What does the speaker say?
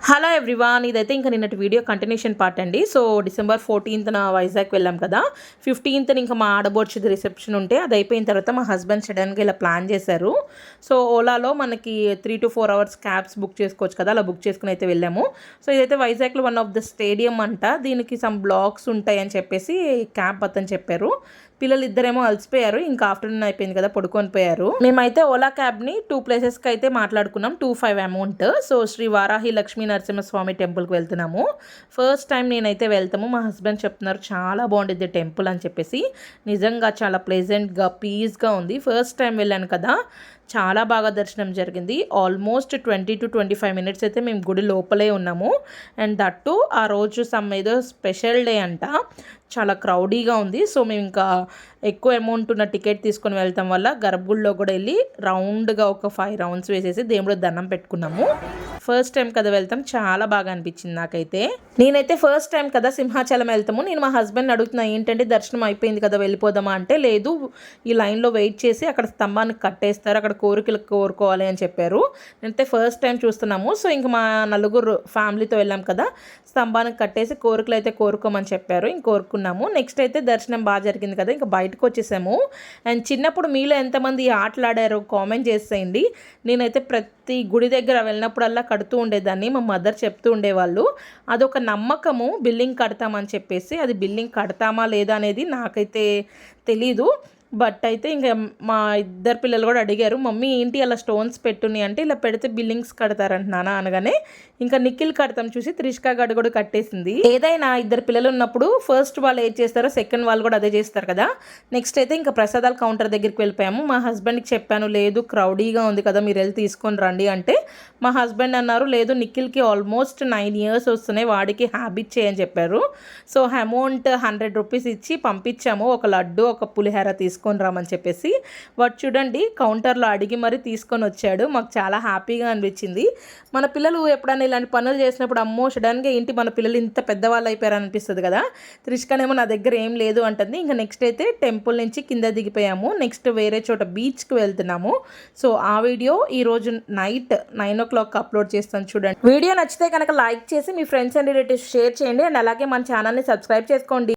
Hello everyone, ఇదైతే ఇంకా నిన్నటి వీడియో కంటిన్యూషన్ పార్ట్ అండి. సో డిసెంబర్ 14న వైజాగ్ వెళ్ళాం కదా. 15న ఇంకా మా ఆడబోడ్చిది రిసెప్షన్ ఉంటే అది అయిపోయిన తర్వాత మా హస్బెండ్ సడన్గా ఇలా ప్లాన్ చేశారు. సో ఓలాలో మనకి 3 to 4 hours క్యాబ్స్ బుక్ చేసుకోవచ్చు కదా, అలా బుక్ చేసుకుని అయితే వెళ్ళాము. సో ఇదైతే వైజాగ్లో వన్ ఆఫ్ ద స్టేడియం అంట, దీనికి సమ్ బ్లాక్స్ ఉంటాయి అని చెప్పేసి క్యాబ్ అతను చెప్పారు. పిల్లలు ఇద్దరేమో అలసిపోయారు, ఇంకా ఆఫ్టర్నూన్ అయిపోయింది కదా, పడుకొని పోయారు. మేమైతే ఓలా క్యాబ్ని 2 ప్లేసెస్కి అయితే మాట్లాడుకున్నాం, 2,500 అమౌంట్. సో శ్రీ వారాహి లక్ష్మీ నరసింహస్వామి టెంపుల్కి వెళ్తున్నాము. ఫస్ట్ టైం నేనైతే వెళ్తాము. మా హస్బెండ్ చెప్తున్నారు చాలా బాగుంటుంది టెంపుల్ అని చెప్పేసి. నిజంగా చాలా ప్లెజెంట్గా పీస్గా ఉంది. ఫస్ట్ టైం వెళ్ళాను కదా, చాలా బాగా దర్శనం జరిగింది. ఆల్మోస్ట్ 20 to 25 minutes అయితే మేము గుడి లోపలే ఉన్నాము. అండ్ దట్టు ఆ రోజు ఏదో స్పెషల్ డే అంట, చాలా క్రౌడీగా ఉంది. సో మేము ఇంకా ఎక్కువ అమౌంట్ ఉన్న టికెట్ తీసుకొని వెళ్తాం వల్ల గర్భగుడిలో కూడా వెళ్ళి రౌండ్గా ఒక 5 rounds వేసేసి దేవుడు దండం పెట్టుకున్నాము. ఫస్ట్ టైం కదా వెళ్తాం, చాలా బాగా అనిపించింది నాకైతే. నేనైతే ఫస్ట్ టైం కదా సింహాచలం వెళ్తాము. నేను మా హస్బెండ్ అడుగుతున్నా ఏంటంటే దర్శనం అయిపోయింది కదా వెళ్ళిపోదామా అంటే, లేదు ఈ లైన్లో వెయిట్ చేసి అక్కడ స్తంభానికి కట్టేస్తారు, అక్కడ కోరికలు కోరుకోవాలి అని చెప్పారు. నేనైతే ఫస్ట్ టైం చూస్తున్నాము. సో ఇంక మా నలుగురు ఫ్యామిలీతో వెళ్ళాం కదా, స్తంభానికి కట్టేసి కోరికలు అయితే కోరుకోమని చెప్పారు. ఇంక కోరుకున్నాము. నెక్స్ట్ అయితే దర్శనం బాగా జరిగింది కదా, ఇంకా బయటకు వచ్చేసాము. అండ్ చిన్నప్పుడు మీలో ఎంతమంది ఆటలాడారో కామెంట్ చేసేయండి. నేనైతే ప్రతి గుడి దగ్గర వెళ్ళినప్పుడల్లా కడుతూ ఉండేదాన్ని, మా మదర్ చెప్తూ ఉండేవాళ్ళు. అదొక నమ్మకము, బిల్డింగ్ కడతామని చెప్పేసి. అది బిల్డింగ్ కడతామా లేదా అనేది నాకైతే తెలీదు. బట్ అయితే ఇంకా మా ఇద్దరు పిల్లలు కూడా అడిగారు, మమ్మీ ఏంటి అలా స్టోన్స్ పెట్టుని అంటే, ఇలా పెడితే బిల్డింగ్స్ కడతారంట నాన్న అనగానే ఇంకా నిఖిల్ కడతాం చూసి త్రిష్కా గడు కూడా కట్టేసింది. ఏదైనా ఇద్దరు పిల్లలు ఉన్నప్పుడు ఫస్ట్ వాళ్ళు ఏది చేస్తారో సెకండ్ వాళ్ళు కూడా అదే చేస్తారు కదా. నెక్స్ట్ అయితే ఇంకా ప్రసాదాల కౌంటర్ దగ్గరికి వెళ్ళిపోయాము. మా హస్బెండ్కి చెప్పాను, లేదు క్రౌడీగా ఉంది కదా మీరు వెళ్ళి తీసుకొని రండి అంటే, మా హస్బెండ్ అన్నారు లేదు నిఖిల్కి ఆల్మోస్ట్ 9 years వస్తున్నాయి, వాడికి హ్యాబిట్ చేయని చెప్పారు. సో అమౌంట్ 100 rupees ఇచ్చి పంపించాము, ఒక లడ్డు ఒక పులిహోర తీసుకొని రామని చెప్పేసి. వాడు చూడండి కౌంటర్లో అడిగి మరీ తీసుకొని వచ్చాడు. మాకు చాలా హ్యాపీగా అనిపించింది. మన పిల్లలు ఎప్పుడైనా ఇలాంటి పనులు చేసినప్పుడు అమ్మో సడన్గా ఏంటి మన పిల్లలు ఇంత పెద్దవాళ్ళు అయిపోయారు అనిపిస్తుంది కదా. త్రిష్కనేమో నా దగ్గర ఏం లేదు అంటుంది. ఇంకా నెక్స్ట్ అయితే టెంపుల్ నుంచి కింద దిగిపోయాము. నెక్స్ట్ వేరే చోట బీచ్కి వెళ్తున్నాము. సో ఆ వీడియో ఈరోజు నైట్ 9 o'clock అప్లోడ్ చేస్తాను చూడండి. వీడియో నచ్చితే కనుక లైక్ చేసి మీ ఫ్రెండ్స్ అండ్ రిలేటివ్స్ షేర్ చేయండి. అండ్ అలాగే మన ఛానల్ని సబ్స్క్రైబ్ చేసుకోండి.